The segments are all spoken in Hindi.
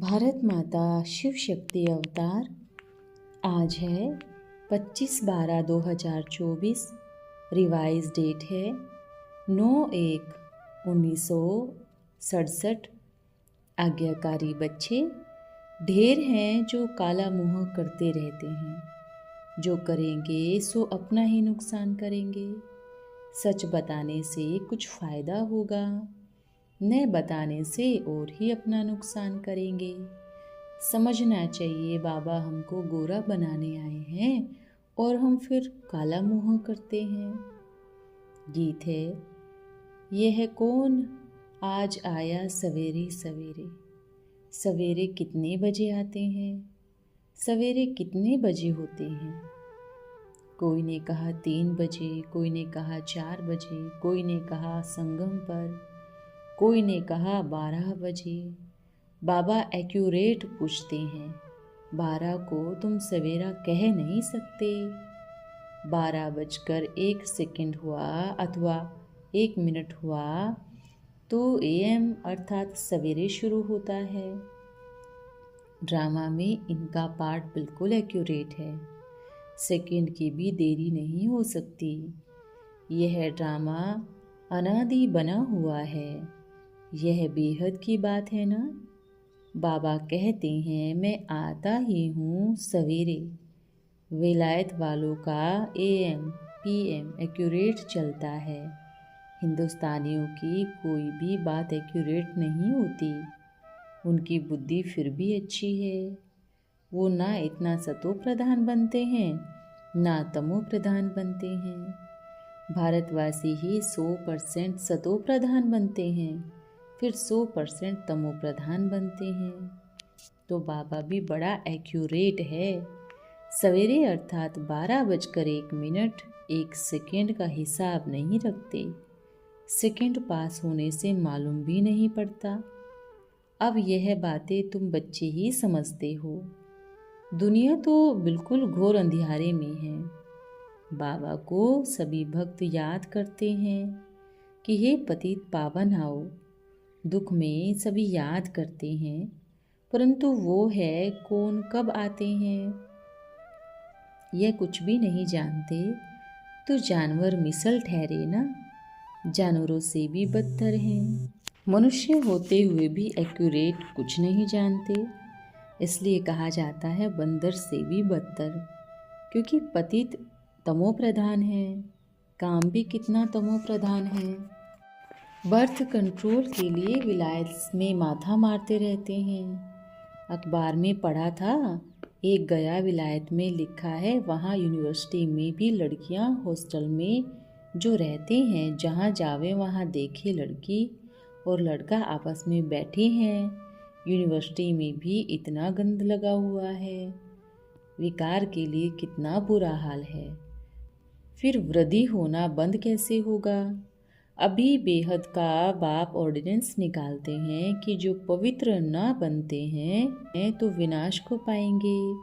भारत माता शिव शक्ति अवतार आज है 25/12/2024। रिवाइज डेट है 9/1/1967। आज्ञाकारी बच्चे ढेर हैं जो काला मुँह करते रहते हैं, जो करेंगे सो अपना ही नुकसान करेंगे। सच बताने से कुछ फ़ायदा होगा, न बताने से और ही अपना नुकसान करेंगे। समझना चाहिए बाबा हमको गोरा बनाने आए हैं और हम फिर काला मुँह करते हैं। गीत है, यह है कौन आज आया सवेरे सवेरे। सवेरे कितने बजे आते हैं, सवेरे कितने बजे होते हैं। कोई ने कहा 3 बजे, कोई ने कहा 4 बजे, कोई ने कहा संगम पर, कोई ने कहा 12 बजे। बाबा एक्यूरेट पूछते हैं, 12 को तुम सवेरा कह नहीं सकते। 12:01 हुआ अथवा 1 मिनट हुआ तो AM अर्थात सवेरे शुरू होता है। ड्रामा में इनका पार्ट बिल्कुल एक्यूरेट है, सेकंड की भी देरी नहीं हो सकती। यह ड्रामा अनादि बना हुआ है, यह बेहद की बात है ना। बाबा कहते हैं मैं आता ही हूँ सवेरे। विलायत वालों का AM PM एक्यूरेट चलता है, हिंदुस्तानियों की कोई भी बात एक्यूरेट नहीं होती। उनकी बुद्धि फिर भी अच्छी है, वो ना इतना सतो प्रधान बनते हैं ना तमो प्रधान बनते हैं। भारतवासी ही 100% सतो प्रधान बनते हैं, फिर 100% तमो प्रधान बनते हैं। तो बाबा भी बड़ा एक्यूरेट है। सवेरे अर्थात 12:01 1 सेकेंड का हिसाब नहीं रखते। सेकेंड पास होने से मालूम भी नहीं पड़ता। अब यह बातें तुम बच्चे ही समझते हो, दुनिया तो बिल्कुल घोर अंधियारे में है। बाबा को सभी भक्त याद करते हैं कि हे पतित पावन आओ। दुख में सभी याद करते हैं, परंतु वो है कौन कब आते हैं यह कुछ भी नहीं जानते। तो जानवर मिसल ठहरे ना, जानवरों से भी बदतर हैं। मनुष्य होते हुए भी एक्यूरेट कुछ नहीं जानते, इसलिए कहा जाता है बंदर से भी बदतर, क्योंकि पतित तमो प्रधान है, काम भी कितना तमो प्रधान है। बर्थ कंट्रोल के लिए विलायत में माथा मारते रहते हैं। अखबार में पढ़ा था, एक गया विलायत में लिखा है वहाँ यूनिवर्सिटी में भी लड़कियाँ हॉस्टल में जो रहते हैं, जहाँ जावे वहाँ देखे लड़की और लड़का आपस में बैठे हैं। यूनिवर्सिटी में भी इतना गंद लगा हुआ है, विकार के लिए कितना बुरा हाल है। फिर वृद्धि होना बंद कैसे होगा। अभी बेहद का बाप ऑर्डिनेंस निकालते हैं कि जो पवित्र ना बनते हैं तो विनाश को पाएंगे।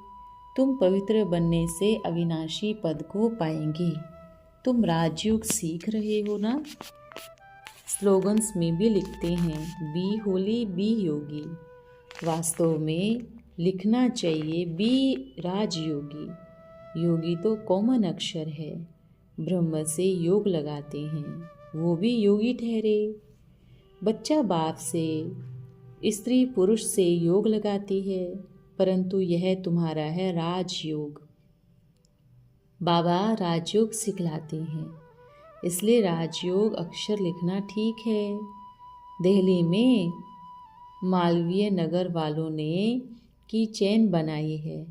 तुम पवित्र बनने से अविनाशी पद को पाएंगे। तुम राजयोग सीख रहे हो ना। स्लोगन्स में भी लिखते हैं बी होली बी योगी। वास्तव में लिखना चाहिए बी राजयोगी। योगी तो कॉमन अक्षर है, ब्रह्म से योग लगाते हैं, वो भी योगी ठहरे। बच्चा बाप से, स्त्री पुरुष से योग लगाती है, परंतु यह तुम्हारा है राजयोग। बाबा राजयोग सिखलाते हैं, इसलिए राजयोग अक्षर लिखना ठीक है। दिल्ली में मालवीय नगर वालों ने की चेन बनाई है,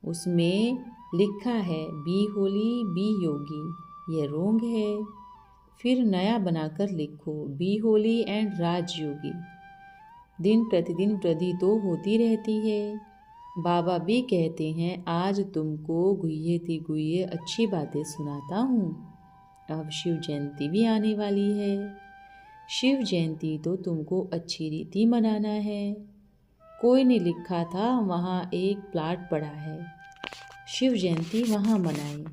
उसमें लिखा है बी होली बी योगी। ये रोंग है, फिर नया बनाकर लिखो बी होली एंड राजयोगी। दिन प्रतिदिन वृद्धि तो होती रहती है। बाबा भी कहते हैं आज तुमको गुह्य अच्छी बातें सुनाता हूँ। अब शिव जयंती भी आने वाली है। शिव जयंती तो तुमको अच्छी रीति मनाना है। कोई ने लिखा था वहाँ एक प्लाट पड़ा है, शिव जयंती वहाँ मनाएं।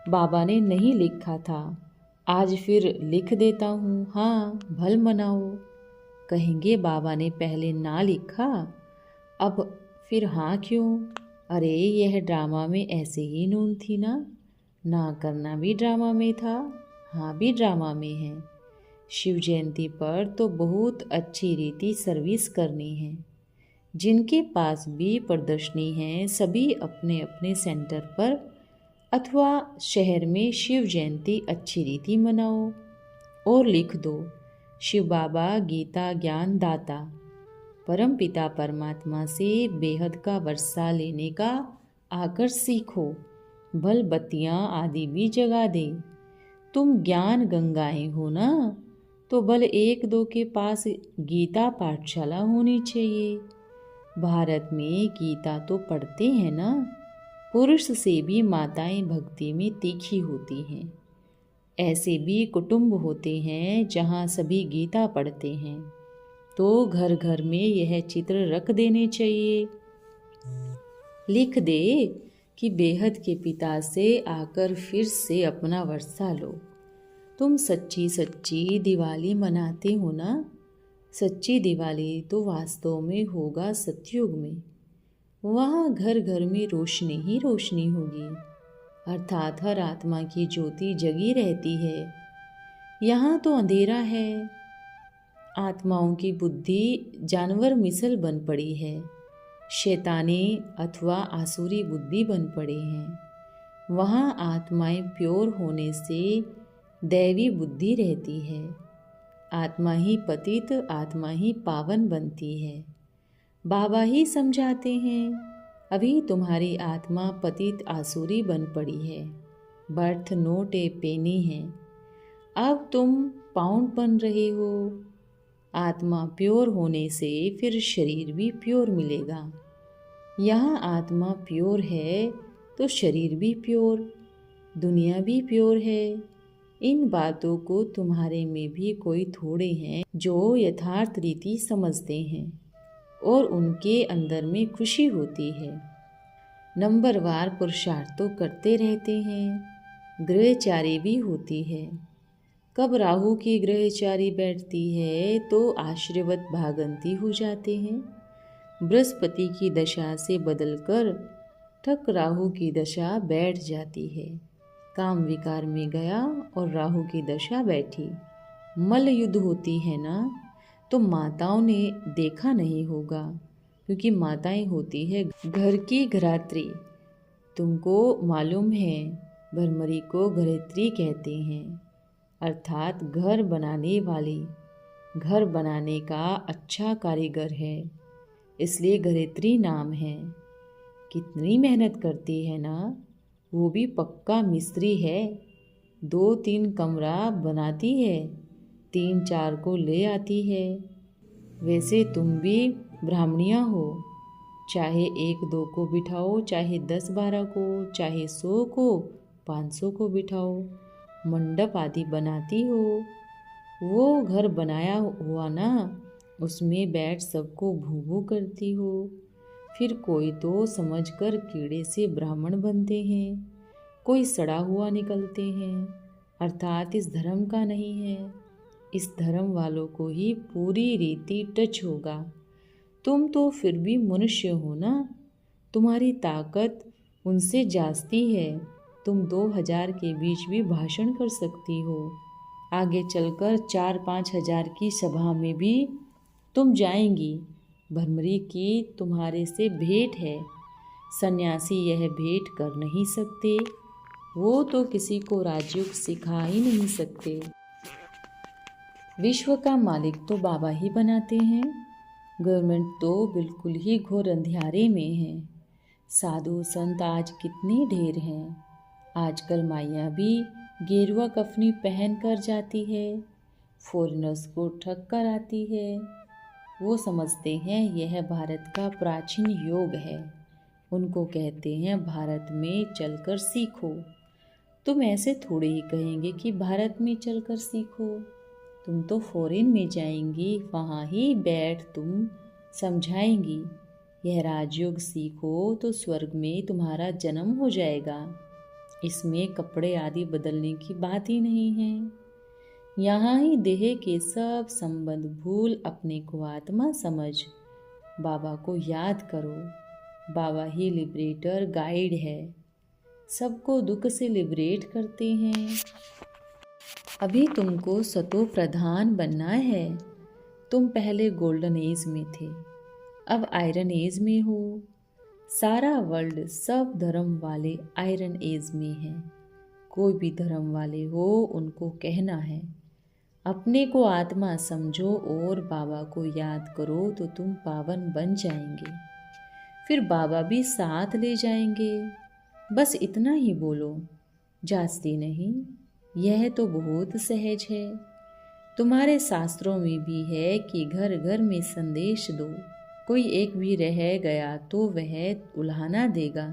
बाबा ने नहीं लिखा था, आज फिर लिख देता हूँ, हाँ भल मनाओ। कहेंगे बाबा ने पहले ना लिखा, अब फिर हाँ क्यों? अरे यह ड्रामा में ऐसे ही नून थी ना करना भी ड्रामा में था, हाँ भी ड्रामा में है। शिव जयंती पर तो बहुत अच्छी रीति सर्विस करनी है। जिनके पास भी प्रदर्शनी है सभी अपने अपने सेंटर पर अथवा शहर में शिव जयंती अच्छी रीति मनाओ और लिख दो, शिव बाबा गीता ज्ञान दाता, परम पिता परमात्मा से बेहद का वर्षा लेने का आकर सीखो, भल बत्तियाँ आदि भी जगा दे। तुम ज्ञान गंगाएं हो ना, तो भल एक दो के पास गीता पाठशाला होनी चाहिए। भारत में गीता तो पढ़ते हैं ना, पुरुष से भी माताएं भक्ति में तीखी होती हैं। ऐसे भी कुटुंब होते हैं जहाँ सभी गीता पढ़ते हैं, तो घर घर में यह चित्र रख देने चाहिए। लिख दे कि बेहद के पिता से आकर फिर से अपना वर्षा लो। तुम सच्ची सच्ची दिवाली मनाते हो ना, सच्ची दिवाली तो वास्तव में होगा सतयुग में। वहाँ घर घर में रोशनी ही रोशनी होगी, अर्थात हर आत्मा की ज्योति जगी रहती है। यहाँ तो अंधेरा है, आत्माओं की बुद्धि जानवर मिसल बन पड़ी है, शैतानी अथवा आसुरी बुद्धि बन पड़े हैं। वहाँ आत्माएं प्योर होने से दैवी बुद्धि रहती है। आत्मा ही पतित, आत्मा ही पावन बनती है। बाबा ही समझाते हैं, अभी तुम्हारी आत्मा पतित आसुरी बन पड़ी है, बर्थ नोट ए पेनी है। अब तुम पाउंड बन रहे हो। आत्मा प्योर होने से फिर शरीर भी प्योर मिलेगा। यहाँ आत्मा प्योर है तो शरीर भी प्योर, दुनिया भी प्योर है। इन बातों को तुम्हारे में भी कोई थोड़े हैं जो यथार्थ रीति समझते हैं और उनके अंदर में खुशी होती है। नंबरवार पुरुषार्थ तो करते रहते हैं, ग्रहचारी भी होती है। कब राहु की ग्रहचारी बैठती है तो आश्रयवत भागंती हो जाते हैं। बृहस्पति की दशा से बदलकर ठक राहु की दशा बैठ जाती है। काम विकार में गया और राहु की दशा बैठी। मल्ल युद्ध होती है ना, तो माताओं ने देखा नहीं होगा, क्योंकि माताएं होती है घर की घरात्री। तुमको मालूम है भरमरी को घरेत्री कहते हैं, अर्थात घर बनाने वाली, घर बनाने का अच्छा कारीगर है, इसलिए घरेत्री नाम है। कितनी मेहनत करती है ना, वो भी पक्का मिस्त्री है। 2-3 कमरा बनाती है, 3-4 को ले आती है। वैसे तुम भी ब्राह्मणिया हो, चाहे 1-2 को बिठाओ, चाहे 10-12 को, चाहे 100 को, 500 को बिठाओ, मंडप आदि बनाती हो। वो घर बनाया हुआ ना, उसमें बैठ सबको भू भू करती हो। फिर कोई तो समझकर कीड़े से ब्राह्मण बनते हैं, कोई सड़ा हुआ निकलते हैं, अर्थात इस धर्म का नहीं है। इस धर्म वालों को ही पूरी रीति टच होगा। तुम तो फिर भी मनुष्य हो ना, तुम्हारी ताकत उनसे जास्ती है। तुम 2000 के बीच भी भाषण कर सकती हो। आगे चलकर 4-5 हजार की सभा में भी तुम जाएंगी। भरमरी की तुम्हारे से भेंट है, सन्यासी यह भेंट कर नहीं सकते। वो तो किसी को राजयोग सिखा ही नहीं सकते। विश्व का मालिक तो बाबा ही बनाते हैं। गवर्नमेंट तो बिल्कुल ही घोर अंधियारे में है। साधु संत आज कितने ढेर हैं। आजकल माइयाँ भी गेरुआ कफनी पहन कर जाती है, फॉरेनर्स को ठग कर आती है। वो समझते हैं यह भारत का प्राचीन योग है। उनको कहते हैं भारत में चलकर सीखो। तुम ऐसे थोड़े ही कहेंगे कि भारत में चलकर सीखो। तुम तो फॉरेन में जाएंगी, वहाँ ही बैठ तुम समझाएंगी यह राजयोग सीखो तो स्वर्ग में तुम्हारा जन्म हो जाएगा। इसमें कपड़े आदि बदलने की बात ही नहीं है। यहाँ ही देह के सब संबंध भूल अपने को आत्मा समझ बाबा को याद करो। बाबा ही लिबरेटर गाइड है, सबको दुख से लिबरेट करते हैं। अभी तुमको सतो प्रधान बनना है। तुम पहले गोल्डन एज में थे, अब आयरन एज में हो। सारा वर्ल्ड सब धर्म वाले आयरन एज में है। कोई भी धर्म वाले हो, उनको कहना है अपने को आत्मा समझो और बाबा को याद करो तो तुम पावन बन जाएंगे। फिर बाबा भी साथ ले जाएंगे। बस इतना ही बोलो, जास्ती नहीं। यह तो बहुत सहज है। तुम्हारे शास्त्रों में भी है कि घर घर में संदेश दो। कोई एक भी रह गया तो वह उल्हाना देगा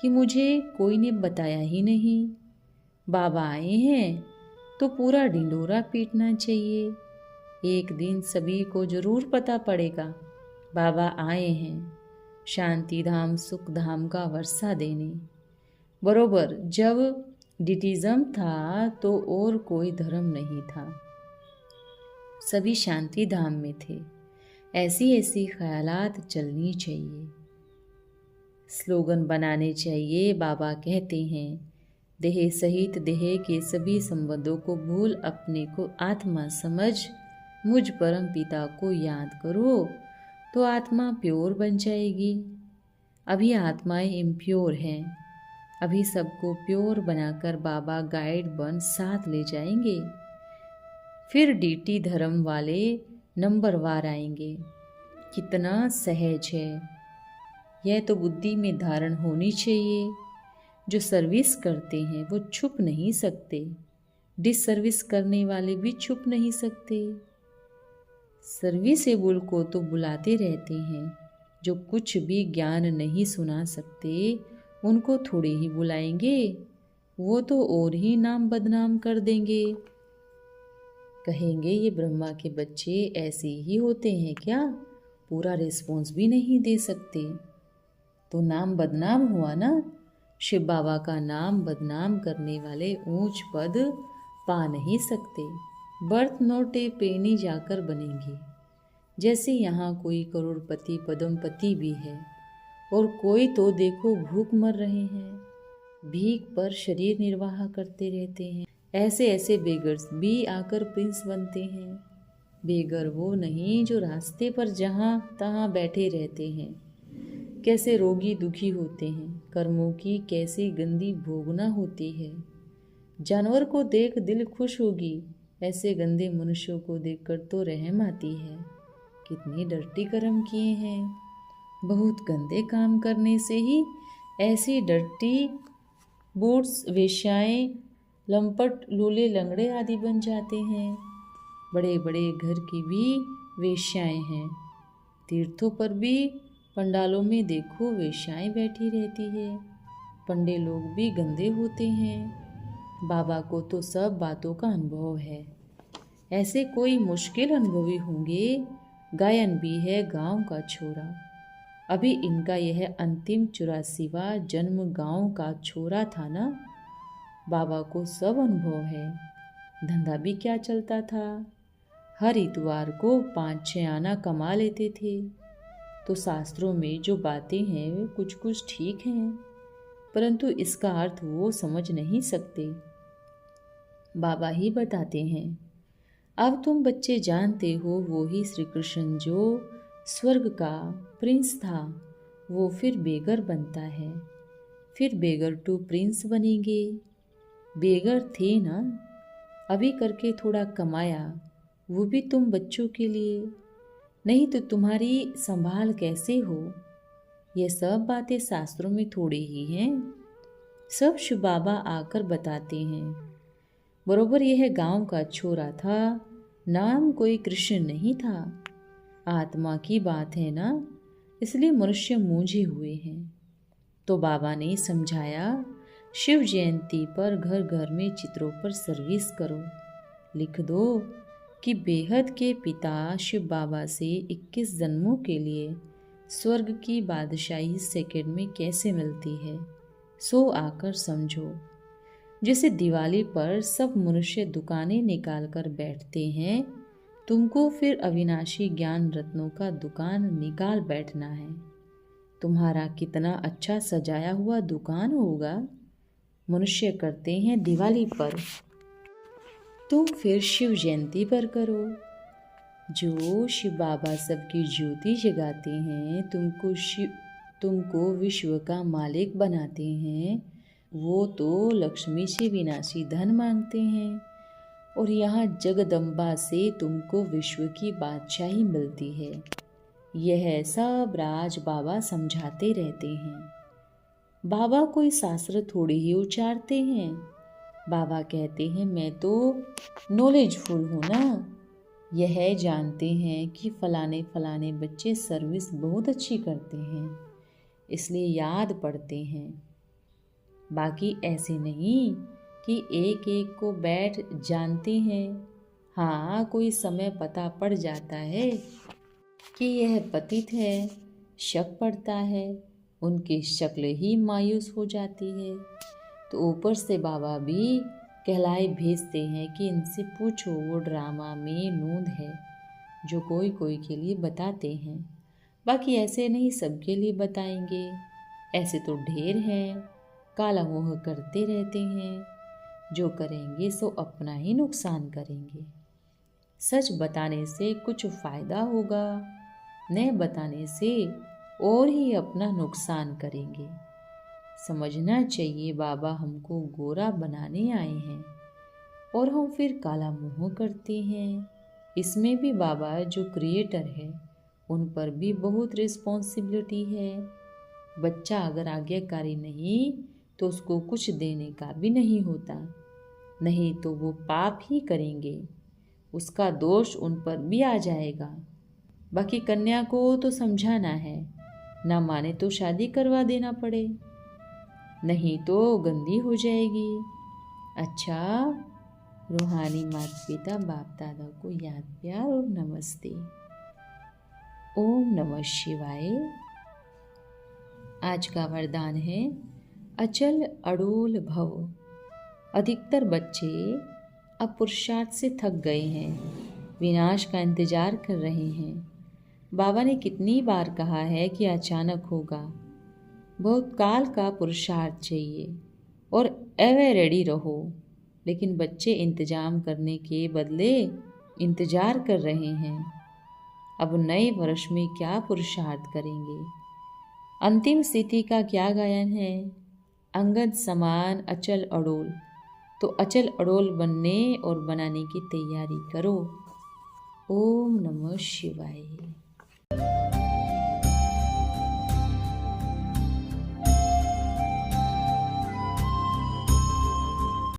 कि मुझे कोई ने बताया ही नहीं। बाबा आए हैं तो पूरा ढिंढोरा पीटना चाहिए। एक दिन सभी को जरूर पता पड़ेगा बाबा आए हैं, शांति धाम सुख धाम का वर्षा देने। बरोबर जब डिटिज्म था तो और कोई धर्म नहीं था, सभी शांति धाम में थे। ऐसी ऐसी ख्यालात चलनी चाहिए, स्लोगन बनाने चाहिए। बाबा कहते हैं देह सहित देह के सभी संबंधों को भूल अपने को आत्मा समझ मुझ परम पिता को याद करो तो आत्मा प्योर बन जाएगी। अभी आत्माएं इम्प्योर हैं, अभी सबको प्योर बनाकर बाबा गाइड बन साथ ले जाएंगे। फिर डीटी धर्म वाले नंबरवार आएंगे। कितना सहज है, यह तो बुद्धि में धारण होनी चाहिए। जो सर्विस करते हैं वो छुप नहीं सकते, डिसर्विस करने वाले भी छुप नहीं सकते। सर्विसेबल को तो बुलाते रहते हैं, जो कुछ भी ज्ञान नहीं सुना सकते उनको थोड़े ही बुलाएंगे, वो तो और ही नाम बदनाम कर देंगे। कहेंगे ये ब्रह्मा के बच्चे ऐसे ही होते हैं क्या, पूरा रिस्पॉन्स भी नहीं दे सकते। तो नाम बदनाम हुआ ना। शिव बाबा का नाम बदनाम करने वाले ऊंच पद पा नहीं सकते, बर्थ नोटे पेनी जाकर बनेंगे। जैसे यहाँ कोई करोड़पति पद्मपति भी है और कोई तो देखो भूख मर रहे हैं, भीख पर शरीर निर्वाह करते रहते हैं। ऐसे ऐसे बेगर्स भी आकर प्रिंस बनते हैं। बेगर वो नहीं जो रास्ते पर जहाँ तहाँ बैठे रहते हैं। कैसे रोगी दुखी होते हैं, कर्मों की कैसी गंदी भोगना होती है। जानवर को देख दिल खुश होगी, ऐसे गंदे मनुष्यों को देखकर तो रहम आती है। कितनी डर्टी कर्म किए हैं, बहुत गंदे काम करने से ही ऐसी डर्टी बूट्स वेश्याएं लंपट लूले लंगड़े आदि बन जाते हैं। बड़े बड़े घर की भी वेश्याएं हैं। तीर्थों पर भी पंडालों में देखो वेश्याएं बैठी रहती है। पंडे लोग भी गंदे होते हैं। बाबा को तो सब बातों का अनुभव है। ऐसे कोई मुश्किल अनुभवी होंगे। गायन भी है गांव का छोरा। अभी इनका यह अंतिम 84वां जन्म गांव का छोरा था ना। बाबा को सब अनुभव है। धंधा भी क्या चलता था, हर इतवार को 5-6 आना कमा लेते थे। तो शास्त्रों में जो बातें हैं वे कुछ कुछ ठीक हैं, परंतु इसका अर्थ वो समझ नहीं सकते। बाबा ही बताते हैं। अब तुम बच्चे जानते हो वो ही श्री कृष्ण जो स्वर्ग का प्रिंस था, वो फिर बेगर बनता है। फिर बेगर टू प्रिंस बनेंगे। बेगर थे ना, अभी करके थोड़ा कमाया, वो भी तुम बच्चों के लिए, नहीं तो तुम्हारी संभाल कैसे हो। ये सब बातें शास्त्रों में थोड़ी ही हैं, सब शिव बाबा आकर बताते हैं। बरोबर यह गांव का छोरा था, नाम कोई कृष्ण नहीं था। आत्मा की बात है ना, इसलिए मनुष्य मूंझे हुए हैं। तो बाबा ने समझाया, शिव जयंती पर घर घर में चित्रों पर सर्विस करो। लिख दो कि बेहद के पिता शिव बाबा से 21 जन्मों के लिए स्वर्ग की बादशाही सेकंड में कैसे मिलती है, सो आकर समझो। जैसे दिवाली पर सब मनुष्य दुकानें निकाल कर बैठते हैं, तुमको फिर अविनाशी ज्ञान रत्नों का दुकान निकाल बैठना है। तुम्हारा कितना अच्छा सजाया हुआ दुकान होगा, मनुष्य करते हैं दिवाली पर, तुम फिर शिव जयंती पर करो। जो शिव बाबा सबकी ज्योति जगाते हैं, तुमको विश्व का मालिक बनाते हैं, वो तो लक्ष्मी से विनाशी धन मांगते हैं, और यहाँ जगदम्बा से तुमको विश्व की बादशाही मिलती है। यह सब राज बाबा समझाते रहते हैं। बाबा कोई शास्त्र थोड़ी ही उच्चारते हैं। बाबा कहते हैं मैं तो नॉलेजफुल हूँ ना। यह जानते हैं कि फलाने फलाने बच्चे सर्विस बहुत अच्छी करते हैं, इसलिए याद पढ़ते हैं। बाकी ऐसे नहीं कि एक एक को बैठ जानते हैं। हाँ, कोई समय पता पड़ जाता है कि यह पतित है, शक पड़ता है, उनकी शक्ल ही मायूस हो जाती है, तो ऊपर से बाबा भी कहलाए भेजते हैं कि इनसे पूछो, वो ड्रामा में नूंद है जो कोई कोई के लिए बताते हैं। बाकी ऐसे नहीं सबके लिए बताएंगे, ऐसे तो ढेर हैं, काला मोह करते रहते हैं, जो करेंगे सो अपना ही नुकसान करेंगे। सच बताने से कुछ फ़ायदा होगा, न बताने से और ही अपना नुकसान करेंगे। समझना चाहिए बाबा हमको गोरा बनाने आए हैं और हम फिर काला मुँह करते हैं। इसमें भी बाबा जो क्रिएटर है उन पर भी बहुत रिस्पॉन्सिबिलिटी है। बच्चा अगर आज्ञाकारी नहीं तो उसको कुछ देने का भी नहीं होता, नहीं तो वो पाप ही करेंगे, उसका दोष उन पर भी आ जाएगा। बाकी कन्या को तो समझाना है, ना माने तो शादी करवा देना पड़े, नहीं तो गंदी हो जाएगी। अच्छा, रूहानी माता पिता बाप दादा को याद प्यार और नमस्ते। ओम नमः शिवाय। आज का वरदान है अचल अड़ोल भव। अधिकतर बच्चे अब पुरुषार्थ से थक गए हैं, विनाश का इंतजार कर रहे हैं। बाबा ने कितनी बार कहा है कि अचानक होगा, बहुत काल का पुरुषार्थ चाहिए और एवे रेडी रहो, लेकिन बच्चे इंतजाम करने के बदले इंतजार कर रहे हैं। अब नए वर्ष में क्या पुरुषार्थ करेंगे? अंतिम स्थिति का क्या गायन है? अंगद समान अचल अड़ोल। तो अचल अड़ोल बनने और बनाने की तैयारी करो। ओम नमः शिवाय।